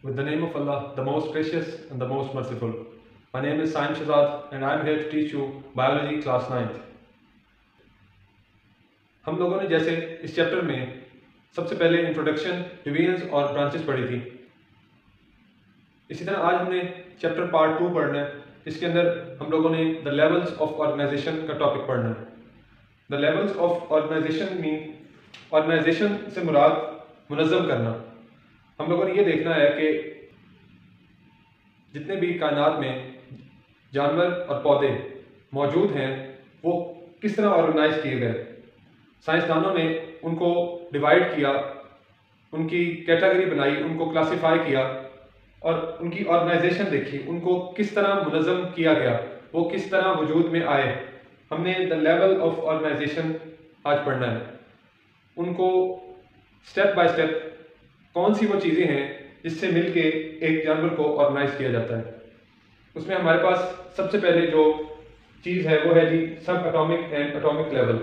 With the name of Allah, the most gracious and the most merciful. My name is Saim Shahzad and I am here to teach you Biology Class 9th. हम लोगों ने जैसे इस chapter में सबसे पहले introduction, divisions और branches पढ़ी थी। इसी तरह आज हमने चैप्टर पार्ट 2 पढ़ना है। इसके अंदर हम लोगों ने द लेवल्स ऑफ ऑर्गेनाइजेशन का टॉपिक पढ़ना है। The levels of organisation mean organisation से मुराद मुनज़्ज़म करना। हम लोगों ने ये देखना है कि जितने भी कायनात में जानवर और पौधे मौजूद हैं वो किस तरह ऑर्गेनाइज किए गए। साइंसदानों ने उनको डिवाइड किया, उनकी कैटेगरी बनाई, उनको क्लासिफाई किया और उनकी ऑर्गेनाइजेशन देखी, उनको किस तरह मुनज़्ज़म किया गया, वो किस तरह वजूद में आए। हमने द लेवल ऑफ ऑर्गेनाइजेशन आज पढ़ना है। उनको स्टेप बाय स्टेप कौन सी वो चीज़ें हैं जिससे मिलके एक जानवर को ऑर्गेनाइज किया जाता है। उसमें हमारे पास सबसे पहले जो चीज़ है वो है जी सब एटॉमिक एंड एटॉमिक लेवल।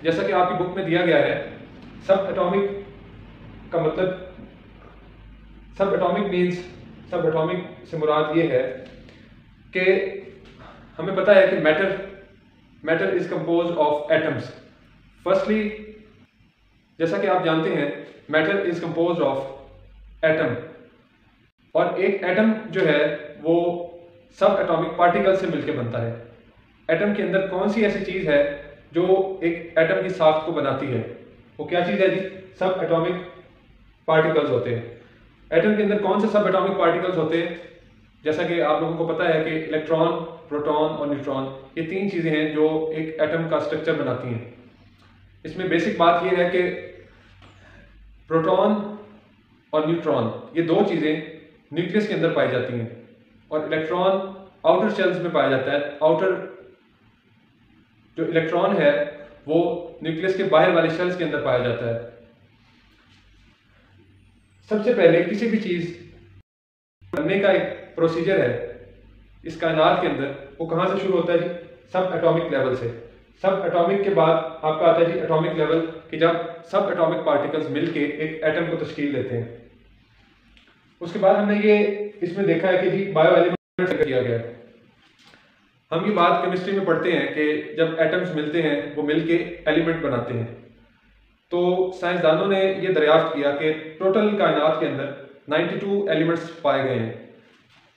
जैसा कि आपकी बुक में दिया गया है, सब एटॉमिक का मतलब, सब एटॉमिक मीन्स, सब एटॉमिक से मुराद ये है कि हमें पता है कि matter is compose of atoms. Firstly, जैसा कि आप जानते हैं, matter is compose of atom और एक एटम जो है वो सब एटॉमिक पार्टिकल से मिलकर बनता है। एटम के अंदर कौन सी ऐसी चीज़ है जो एक एटम की साख्त को बनाती है? वो क्या चीज़ है जी? सब एटॉमिक पार्टिकल्स होते हैं। एटम के अंदर कौन से सब एटॉमिक पार्टिकल्स होते हैं? जैसा कि आप लोगों को पता है कि इलेक्ट्रॉन, प्रोटॉन और न्यूट्रॉन, ये तीन चीज़ें हैं जो एक एटम का स्ट्रक्चर बनाती हैं। इसमें बेसिक बात ये है कि प्रोटॉन और न्यूट्रॉन, ये दो चीज़ें न्यूक्लियस के अंदर पाई जाती हैं और इलेक्ट्रॉन आउटर शेल्स में पाया जाता है। आउटर जो इलेक्ट्रॉन है वो न्यूक्लियस के बाहर वाले शेल्स के अंदर पाया जाता है। सबसे पहले किसी भी चीज़ बनने का एक प्रोसीजर है इस कायनात के अंदर, वो कहाँ से शुरू होता है जी? सब एटॉमिक लेवल से। सब एटॉमिक के बाद आपका आता है जी एटॉमिक लेवल, कि जब सब एटॉमिक पार्टिकल्स मिलके एक एटम को तश्कील देते हैं। उसके बाद हमने ये इसमें देखा है कि जी बायो एलिमेंट किया गया है। हम ये बात केमिस्ट्री में पढ़ते हैं कि जब एटम्स मिलते हैं वो मिलके एलिमेंट बनाते हैं। तो साइंसदानों ने ये दरियाफ्त किया कि टोटल कायनात के अंदर 92 एलिमेंट्स पाए गए हैं।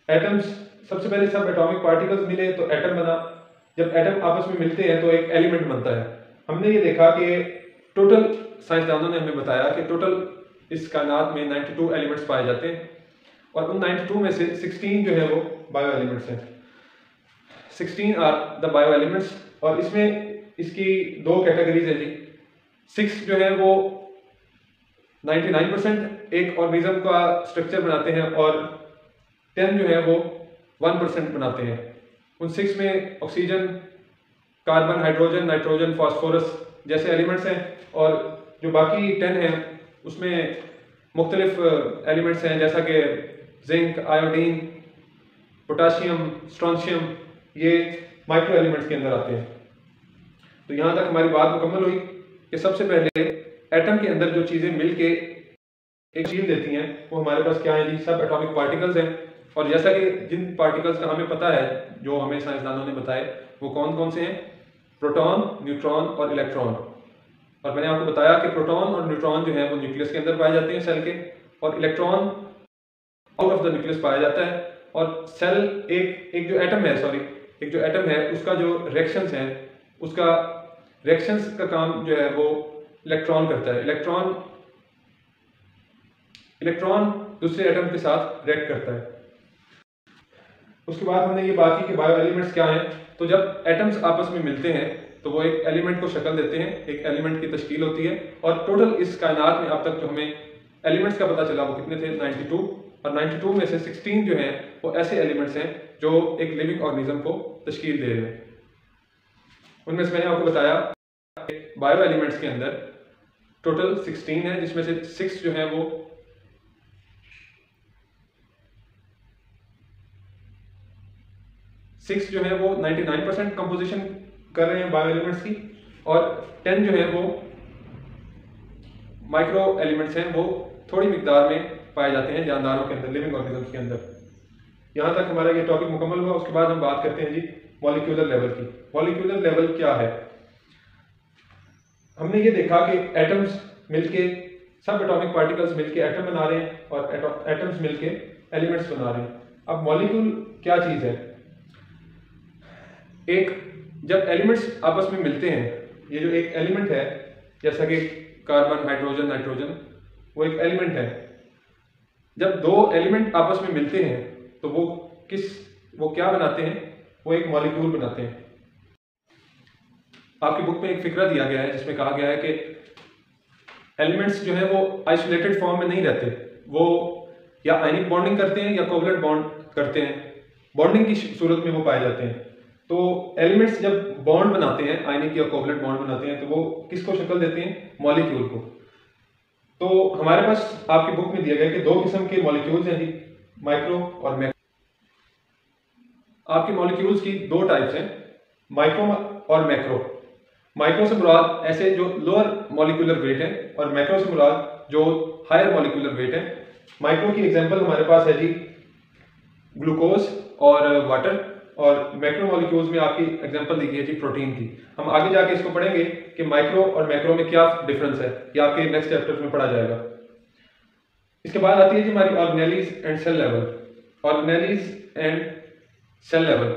एटम्स, सबसे पहले सब एटॉमिक पार्टिकल्स मिले तो एटम बना। जब एटम आपस में मिलते हैं तो एक एलिमेंट बनता है। हमने ये देखा कि टोटल, साइंसदानों ने हमें बताया कि टोटल इस कायनात में 92 एलिमेंट्स पाए जाते हैं और उन 92 में से 16 जो है वो बायो एलिमेंट्स हैं। 16 आर द बायो एलिमेंट्स। और इसमें इसकी दो कैटेगरीज है जी। 6 जो है वो 99% एक ऑर्गेनिज्म का स्ट्रक्चर बनाते हैं और 10 जो है वो 1% बनाते हैं। उन 6 में oxygen, carbon, hydrogen, nitrogen, phosphorus जैसे एलिमेंट्स हैं और जो बाकी 10 हैं उसमें मुख्तलिफ एलिमेंट्स हैं जैसा कि जिंक, आयोडीन, पोटाशियम, स्ट्रोंशियम, ये माइक्रो एलिमेंट्स के अंदर आते हैं। तो यहाँ तक हमारी बात मुकम्मल हुई कि सबसे पहले एटम के अंदर जो चीज़ें मिलके एक चीज देती हैं वो हमारे पास क्या है जी? सब एटॉमिक पार्टिकल्स हैं। और जैसा कि जिन पार्टिकल्स का हमें पता है, जो हमें साइंसदानों ने बताए, वो कौन कौन से हैं? प्रोटॉन, न्यूट्रॉन और इलेक्ट्रॉन। और मैंने आपको बताया कि प्रोटॉन और न्यूट्रॉन जो है वो न्यूक्लियस के अंदर पाए जाते हैं सेल के, और electron out of the nucleus पाया जाता है। और सेल एक जो एटम है, सॉरी, एक जो एटम है उसका जो रिएक्शंस हैं, उसका रिएक्शंस का काम जो है वो इलेक्ट्रॉन करता है। इलेक्ट्रॉन दूसरे एटम के साथ रिएक्ट करता है। उसके बाद हमने ये बात की कि बायो एलिमेंट्स क्या हैं। तो जब एटम्स आपस में मिलते हैं तो वो एक एलिमेंट को शक्ल देते हैं, एक एलिमेंट की तश्कील होती है। और टोटल इस कायनात में अब तक जो हमें एलिमेंट्स का पता चला वो कितने थे? 92। और 92 में से 16 जो हैं वो ऐसे एलिमेंट्स हैं जो एक लिविंग ऑर्गेनिज्म को तश्कील दे रहे हैं। उनमें से मैंने आपको बताया बायो एलिमेंट्स के अंदर टोटल 16 है, जिसमें से 6 जो है वो सिक्स जो है वो 99% कंपोजिशन कर रहे हैं बायो एलिमेंट्स की, और 10 जो है वो माइक्रो एलिमेंट्स हैं वो थोड़ी मिकदार में पाए जाते हैं जानदारों के अंदर, लिविंग ऑर्गेनिजम्स के अंदर। यहाँ तक हमारा ये टॉपिक मुकम्मल हुआ। उसके बाद हम बात करते हैं जी मॉलिक्यूलर लेवल की। मॉलिक्यूलर लेवल क्या है? हमने ये देखा कि एटम्स मिलके, सब एटॉमिक पार्टिकल्स मिलके एटम बना रहे हैं और एटम्स मिलके एलिमेंट्स बना रहे हैं। अब मॉलिक्यूल क्या चीज़ है? एक जब एलिमेंट्स आपस में मिलते हैं, ये जो एक एलिमेंट है जैसा कि कार्बन, हाइड्रोजन, नाइट्रोजन, वो एक एलिमेंट है। जब दो एलिमेंट आपस में मिलते हैं तो वो क्या बनाते हैं? वो एक मॉलिक्यूल बनाते हैं। आपकी बुक में एक फिक्रा दिया गया है जिसमें कहा गया है कि एलिमेंट्स जो है वो आइसोलेटेड फॉर्म में नहीं रहते, वो या आयनिक बॉन्डिंग करते हैं या कोवलेंट बॉन्ड करते हैं। बॉन्डिंग की सूरत में वो पाए जाते हैं। तो एलिमेंट्स जब बॉन्ड बनाते हैं, आयनिक या कोवलेंट बॉन्ड बनाते हैं, तो वो किसको शक्ल देते हैं? मॉलिक्यूल को। तो हमारे पास आपकी बुक में दिया गया कि दो किस्म के मॉलिक्यूल्स हैं जी, माइक्रो और मैक्रो। आपके मॉलिक्यूल्स की दो टाइप्स हैं, माइक्रो और मैक्रो। माइक्रो से मुराद ऐसे जो लोअर मॉलिक्यूलर वेट है और मैक्रो से मुराद जो हायर मॉलिक्यूलर वेट है। माइक्रो की एग्जांपल हमारे पास है जी ग्लूकोज और वाटर, और मैक्रो मॉलिक्यूल्स में आपकी एग्जांपल दी गई है जी प्रोटीन की। हम आगे जाके इसको पढ़ेंगे कि माइक्रो और मैक्रो में क्या डिफरेंस है, ये आपके नेक्स्ट चैप्टर में पढ़ा जाएगा। इसके बाद आती है जी हमारी organelles and cell level. Organelles and cell level,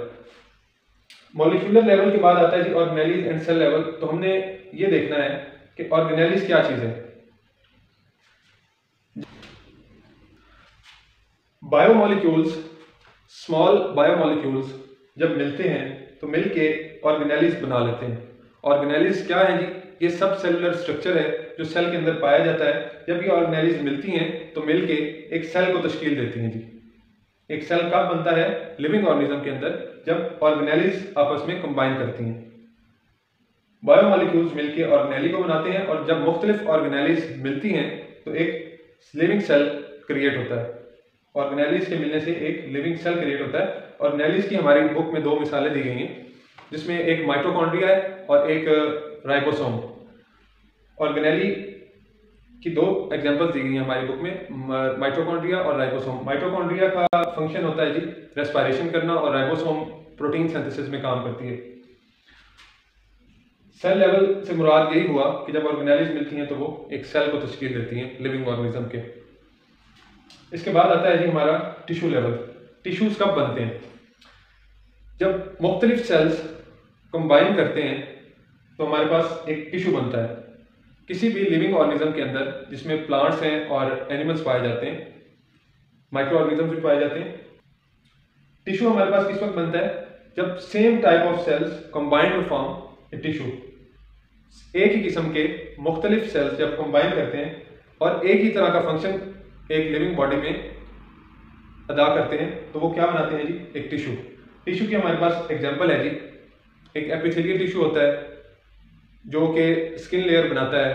molecular level के बाद आता है जी ऑर्गेनेलीज एंड सेल लेवल। तो हमने ये देखना है कि ऑर्गेनेलीज क्या चीज है। बायोमॉलिक्यूल्स, स्मॉल बायोमॉलिक्यूल्स जब मिलते हैं तो मिलके ऑर्गेनेलीज बना लेते हैं। ऑर्गेनेलीज क्या है जी? ये सब सेलुलर स्ट्रक्चर है जो सेल के अंदर पाया जाता है। जब ये ऑर्गेनेलीज मिलती हैं तो मिलके एक सेल को तश्कील देती हैं जी। एक सेल कब बनता है? लिविंग ऑर्गेनिज्म के अंदर, जब ऑर्गेनेलीज आपस में कंबाइन करती हैं। बायोमॉलिक्यूल्स मिलके ऑर्गेनेली को बनाते हैं, और जब मुख्तलिफ ऑर्गेनेलीज मिलती हैं तो एक लिविंग सेल क्रिएट होता है। ऑर्गेनेलीज के मिलने से एक लिविंग सेल क्रिएट होता है। ऑर्गेनेलीज की हमारी बुक में दो मिसालें दी गई हैं, जिसमें एक माइटोकॉन्ड्रिया है और एक राइबोसोम। ऑर्गेनेली की दो एग्जांपल्स दी गई हैं हमारी बुक में, माइटोकॉन्ड्रिया और राइबोसोम। माइटोकॉन्ड्रिया का फंक्शन होता है जी रेस्पिरेशन करना, और राइबोसोम प्रोटीन सिंथेसिस में काम करती है। सेल लेवल से मुराद यही हुआ कि जब ऑर्गेनेलीज मिलती हैं तो वो एक सेल को तश्कील देती हैं लिविंग ऑर्गेनिज्म के। इसके बाद आता है जी हमारा टिश्यू लेवल। टिश्यूज कब बनते हैं? जब मुख्तलिफ सेल्स कंबाइन करते हैं तो हमारे पास एक टिश्यू बनता है। किसी भी लिविंग ऑर्गेनिज्म के अंदर जिसमें प्लांट्स हैं और एनिमल्स पाए जाते हैं, माइक्रो ऑर्गेनिजम्स भी पाए जाते हैं। टिश्यू हमारे पास किस वक्त बनता है? जब same type of cells combined to form a tissue. एक ही किस्म के मुख्तलिफ सेल्स जब कंबाइन करते हैं और एक ही तरह का फंक्शन एक लिविंग बॉडी में अदा करते हैं तो वो क्या बनाते हैं जी? एक टिश्यू। टिश्यू की हमारे पास एग्जांपल है जी, एक एपिथेलियल टिश्यू होता है जो कि स्किन लेयर बनाता है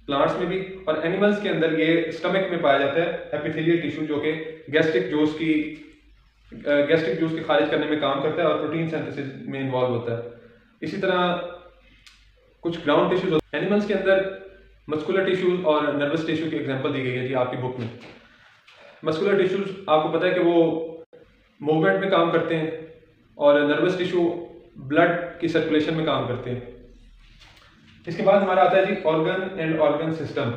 प्लांट्स में भी, और एनिमल्स के अंदर ये स्टमक में पाया जाता है एपिथेलियल टिश्यू, जो कि गैस्ट्रिक जूस के खारिज करने में काम करता है और प्रोटीन सिंथेसिस में इन्वॉल्व होता है। इसी तरह कुछ ग्राउंड टिश्यूज होते हैं एनिमल्स के अंदर। मस्कुलर टिश्यूज और नर्वस टिश्यू की एग्जांपल दी गई है जी आपकी बुक में। मस्कुलर टिश्यूज आपको पता है कि वो मूवमेंट में काम करते हैं, और नर्वस टिश्यू ब्लड की सर्कुलेशन में काम करते हैं। इसके बाद हमारा आता है जी ऑर्गन एंड ऑर्गन सिस्टम।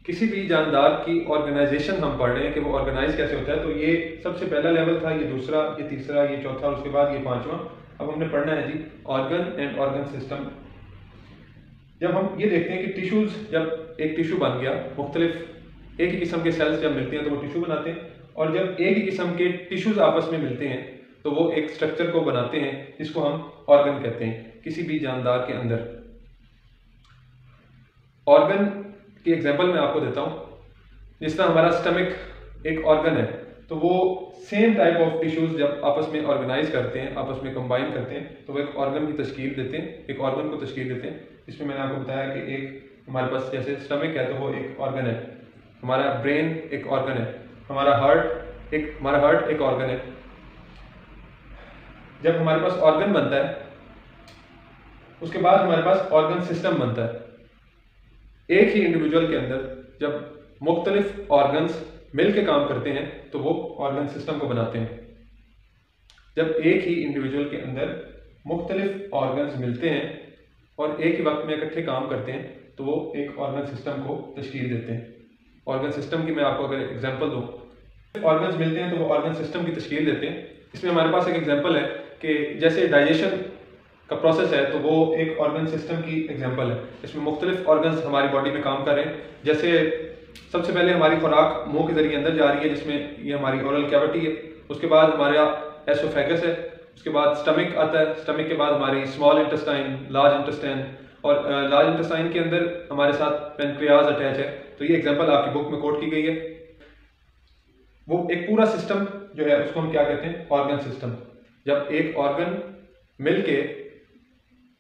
किसी भी जानदार की ऑर्गेनाइजेशन हम पढ़ रहे हैं कि वो ऑर्गेनाइज कैसे होता है। तो ये सबसे पहला लेवल था, ये दूसरा, ये तीसरा, ये चौथा, और उसके बाद ये पांचवा। अब हमने पढ़ना है जी ऑर्गन एंड ऑर्गन सिस्टम। जब हम ये देखते हैं कि टिश्यूज, जब एक टिश्यू बन गया, मुख्तलिफ एक ही किस्म के सेल्स जब मिलते हैं तो वो टिश्यू बनाते हैं, और जब एक ही किस्म के टिश्यूज आपस में मिलते हैं तो वो एक स्ट्रक्चर को बनाते हैं जिसको हम ऑर्गन कहते हैं किसी भी जानदार के अंदर। ऑर्गन की एग्जांपल मैं आपको देता हूँ। जिस तरह हमारा स्टमक एक ऑर्गन है, तो वो सेम टाइप ऑफ टिश्यूज जब आपस में ऑर्गेनाइज करते हैं, आपस में कंबाइन करते हैं, तो वो एक ऑर्गन की तश्कील देते हैं, एक ऑर्गन को तश्कील देते हैं। इसमें मैंने आपको बताया कि एक हमारे पास जैसे स्टमक है तो वो एक ऑर्गन है, हमारा ब्रेन एक ऑर्गन है, हमारा हार्ट एक ऑर्गन है। जब हमारे पास ऑर्गन बनता है उसके बाद हमारे पास ऑर्गन सिस्टम बनता है। एक ही इंडिविजुअल के अंदर जब मुख्तलिफ ऑर्गन्स मिल के काम करते हैं तो वो ऑर्गन सिस्टम को बनाते हैं। जब एक ही इंडिविजुअल के अंदर मुख्तलिफ ऑर्गन्स मिलते हैं और एक ही वक्त में इकट्ठे काम करते हैं तो वो एक ऑर्गन सिस्टम को तश्कील देते हैं। ऑर्गन सिस्टम की मैं आपको अगर एग्जांपल दूँ, ऑर्गन्स मिलते हैं तो वो ऑर्गन सिस्टम की तश्कील देते हैं। इसमें हमारे पास एक एग्जांपल है कि जैसे डाइजेशन का प्रोसेस है तो वो एक ऑर्गन सिस्टम की एग्जांपल है। इसमें मुख्तलिफ ऑर्गन्स हमारी बॉडी में काम कर रहे हैं। जैसे सबसे पहले हमारी खुराक मुंह के जरिए अंदर जा रही है जिसमें ये हमारी ओरल कैविटी है, उसके बाद हमारा एसोफेगस है, उसके बाद स्टमक आता है, स्टमक के बाद हमारी स्मॉल इंटेस्टाइन, लार्ज इंटेस्टाइन, और लार्ज इंटेस्टाइन के अंदर हमारे साथ पेनक्रियाज अटैच है। तो ये एग्जांपल आपकी बुक में कोट की गई है। वो एक पूरा सिस्टम जो है उसको हम क्या कहते हैं, ऑर्गन सिस्टम। जब एक ऑर्गन मिलके,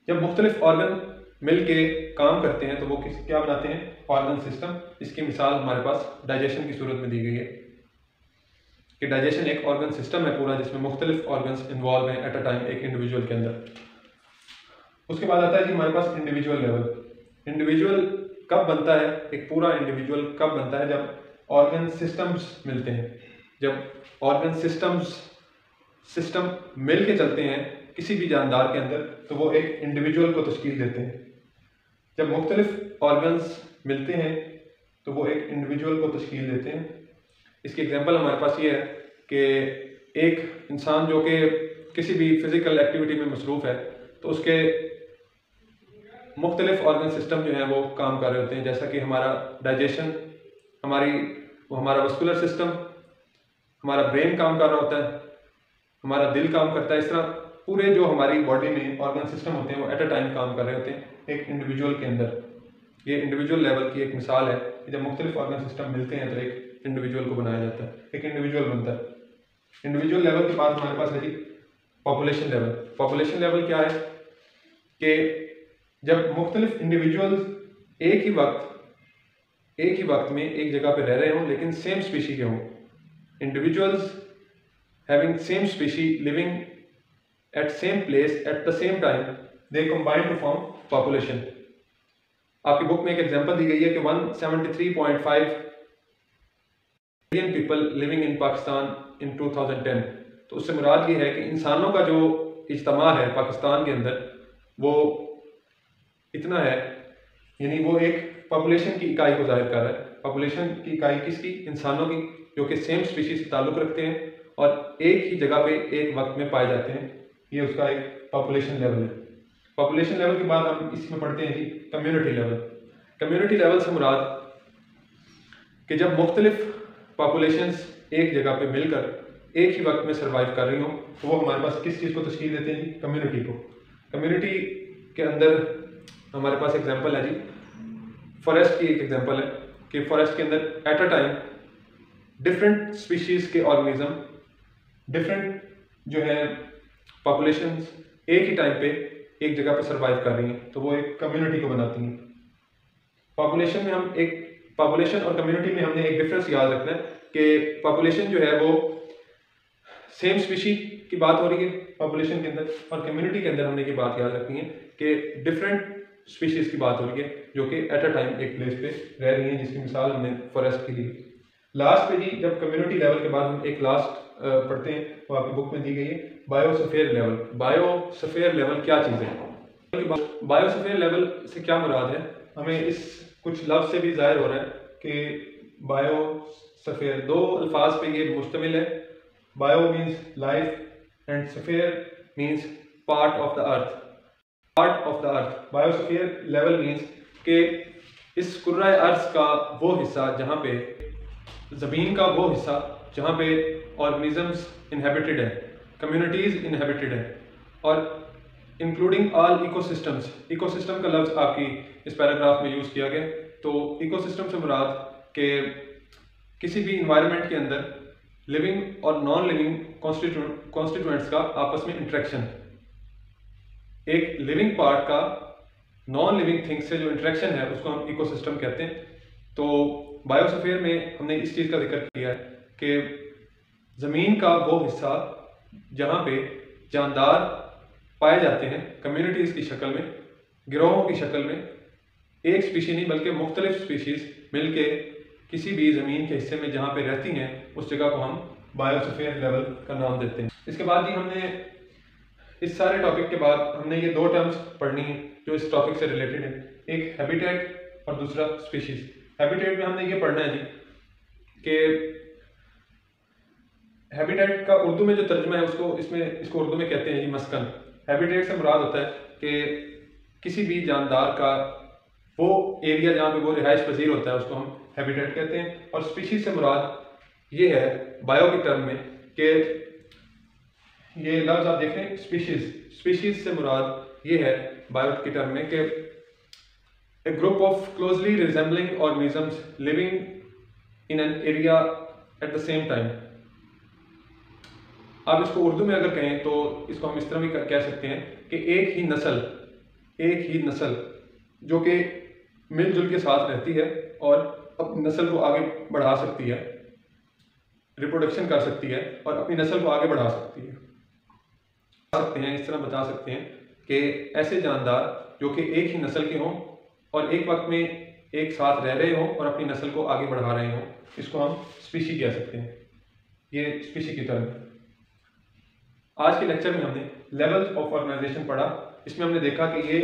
जब मुख्तलिफ ऑर्गन मिलके काम करते हैं तो वो क्या बनाते हैं, ऑर्गन सिस्टम। इसकी मिसाल हमारे पास डाइजेशन की सूरत में दी गई है कि डाइजेशन एक ऑर्गन सिस्टम है पूरा जिसमें मुख्तलिफ ऑर्गन्स इन्वॉल्व हैं एट अ टाइम एक इंडिविजुअल के अंदर। उसके बाद आता है जी हमारे पास इंडिविजुअल लेवल। इंडिविजुअल कब बनता है, एक पूरा इंडिविजुअल कब बनता है, जब ऑर्गन सिस्टम्स मिलते हैं। जब ऑर्गन सिस्टम मिल के चलते हैं किसी भी जानदार के अंदर तो वो एक इंडिविजुअल को तश्कील देते हैं। जब मुख्तलिफ ऑर्गन्स मिलते हैं तो वो एक इंडिविजुअल को तश्कील देते हैं। इसकी एग्जांपल हमारे पास ये है कि एक इंसान जो कि किसी भी फिजिकल एक्टिविटी में मसरूफ़ है तो उसके मुख्तलिफ ऑर्गन सिस्टम जो हैं वो काम कर रहे होते हैं। जैसा कि हमारा डाइजेशन, हमारा मस्कुलर सिस्टम, हमारा ब्रेन काम कर रहा होता है, हमारा दिल काम करता है। इस तरह पूरे जो हमारी बॉडी में ऑर्गन सिस्टम होते हैं वो एट अ टाइम काम कर रहे होते हैं एक इंडिविजुअल के अंदर। ये इंडिविजुअल लेवल की एक मिसाल है कि जब मुख्तलिफ ऑर्गन सिस्टम मिलते हैं तो एक इंडिविजुअल को बनाया जाता है, एक इंडिविजुअल बनता है। इंडिविजुअल लेवल के बाद हमारे पास है जी पॉपुलेशन लेवल। पॉपुलेशन लेवल क्या है कि जब मुख्तलिफ इंडिविजुअल्स एक ही वक्त में एक जगह पे रह रहे हों लेकिन सेम स्पीशी के हों। Individuals having same species living at same place at the same time, they combine to form population. आपकी बुक में एक एग्जांपल दी गई है कि 173.5 million people living in Pakistan in 2010। तो उससे मुराद ये है कि इंसानों का जो इज्तमा है पाकिस्तान के अंदर वो इतना है, यानी वो एक पॉपुलेशन की इकाई को जाहिर कर रहा है। पॉपुलेशन की इकाई किसकी, इंसानों की, जो कि सेम स्पीशीज से ताल्लुक़ रखते हैं और एक ही जगह पे एक वक्त में पाए जाते हैं। ये उसका एक पॉपुलेशन लेवल है। पॉपुलेशन लेवल के बाद हम इसमें पढ़ते हैं जी कम्युनिटी लेवल। कम्युनिटी लेवल से मुराद कि जब मुख्तलिफ पॉपुलेशंस एक जगह पे मिलकर एक ही वक्त में सर्वाइव कर रही हों तो वो हमारे पास किस चीज़ को तश्कील देते हैं जी, कम्युनिटी को। कम्युनिटी के अंदर हमारे पास एग्जांपल है जी फॉरेस्ट की। एक एग्जांपल है कि फॉरेस्ट के अंदर at a time different species के ऑर्गेनिज्म, डिफरेंट जो है पॉपुलेशंस एक ही टाइम पे एक जगह पे सर्वाइव कर रही हैं तो वो एक कम्युनिटी को बनाती हैं। पॉपुलेशन में हम एक पॉपुलेशन और कम्युनिटी में हमने एक डिफरेंस याद रखना है कि पॉपुलेशन जो है वो सेम स्पीशी की बात हो रही है पॉपुलेशन के अंदर, और कम्युनिटी के अंदर हमने ये बात याद रखनी है कि डिफरेंट स्पीशीज की बात हो रही है जो कि एट अ टाइम एक प्लेस पे रह रही हैं, जिसकी मिसाल हमने फॉरेस्ट की दी। लास्ट पे जी जब कम्युनिटी लेवल के बाद हम एक लास्ट पढ़ते हैं तो आपकी बुक में दी गई है बायोस्फीयर लेवल। बायोस्फीयर लेवल क्या चीज़ है, बायोस्फीयर लेवल से क्या मुराद है, हमें इस कुछ लफ्ज़ से भी जाहिर हो रहा है कि बायोस्फीयर दो अल्फाज पे ये मुश्तमिल है। Bio means life and sphere means part of the earth. Part of the earth, biosphere level means कि इस कुर्रा अर्थ का वो हिस्सा जहाँ पे ज़मीन का वो हिस्सा जहाँ पे ऑर्गेनिजम्स इनहेबिटेड है, कम्युनिटीज़ इनहेबिटेड है, और इंक्लूडिंग ऑल इकोसिस्टम्स। इकोसिस्टम का लफ्ज़ आपकी इस पैराग्राफ में यूज़ किया गया। तो इकोसिस्टम से मुराद के किसी भी इन्वायरमेंट के अंदर लिविंग और नॉन लिविंग कॉन्स्टिट्यूएंट्स का आपस में इंटरेक्शन, एक लिविंग पार्ट का नॉन लिविंग थिंग्स से जो इंटरेक्शन है उसको हम इकोसिस्टम कहते हैं। तो बायोस्फीयर में हमने इस चीज़ का जिक्र किया है कि ज़मीन का वो हिस्सा जहाँ पे जानदार पाए जाते हैं कम्युनिटीज़ की शक्ल में, गिरोहों की शक्ल में, एक स्पीशी नहीं बल्कि मुख्तलिफ स्पीशीज़ मिलके किसी भी ज़मीन के हिस्से में जहाँ पे रहती हैं उस जगह को हम बायोस्फीयर लेवल का नाम देते हैं। इसके बाद ही हमने इस सारे टॉपिक के बाद हमने ये दो टर्म्स पढ़नी है जो इस टॉपिक से रिलेटेड है, एक हैबिटेट और दूसरा स्पीशीज़। हैबिटेट में हमने ये पढ़ना है जी कि हैबिटेट का उर्दू में जो तर्जुमा है इसको उर्दू में कहते हैं जी मस्कन। हैबिटेट से मुराद होता है कि किसी भी जानदार का वो एरिया जहाँ पे वो रिहाइश पजीर होता है उसको हम हैबिटेट कहते हैं। और स्पीशीज से मुराद ये है बायो की टर्म में कि ये लफ्ज़ आप देखें स्पीशीज से मुराद ये है बायो की टर्म में कि a group of closely resembling organisms living in an area at the same time. आप इसको उर्दू में अगर कहें तो इसको हम इस तरह भी कह सकते हैं कि एक ही नस्ल जो कि मिलजुल के साथ रहती है और अपनी नस्ल को आगे बढ़ा सकती है, रिप्रोडक्शन कर सकती है और अपनी नस्ल को आगे बढ़ा सकती है। इस तरह बता सकते हैं कि ऐसे जानदार जो कि एक ही नस्ल के हों और एक वक्त में एक साथ रह रहे हों और अपनी नस्ल को आगे बढ़ा रहे हों, इसको हम स्पीशी कह सकते हैं। ये स्पीशी की टर्म है। आज के लेक्चर में हमने लेवल्स ऑफ ऑर्गेनाइजेशन पढ़ा। इसमें हमने देखा कि ये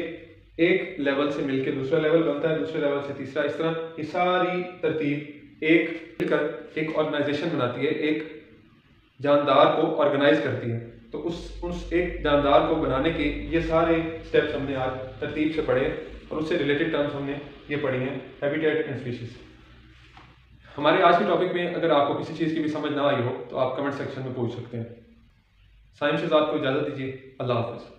एक लेवल से मिलकर दूसरा लेवल बनता है, दूसरे लेवल से तीसरा, इस तरह ये सारी तरतीब एक मिलकर एक ऑर्गेनाइजेशन बनाती है, एक जानदार को ऑर्गेनाइज करती है। तो उस एक जानदार को बनाने के ये सारे स्टेप्स हमने आज तरतीब से पढ़े और उससे रिलेटेड टर्म्स हमने ये पढ़ी हैं, हैबिटेट एंड स्पीशीज। हमारे आज के टॉपिक में अगर आपको किसी चीज़ की भी समझ ना आई हो तो आप कमेंट सेक्शन में पूछ सकते हैं। साइंस शहजाद को इजाज़त दीजिए। अल्लाह हाफ़िज़।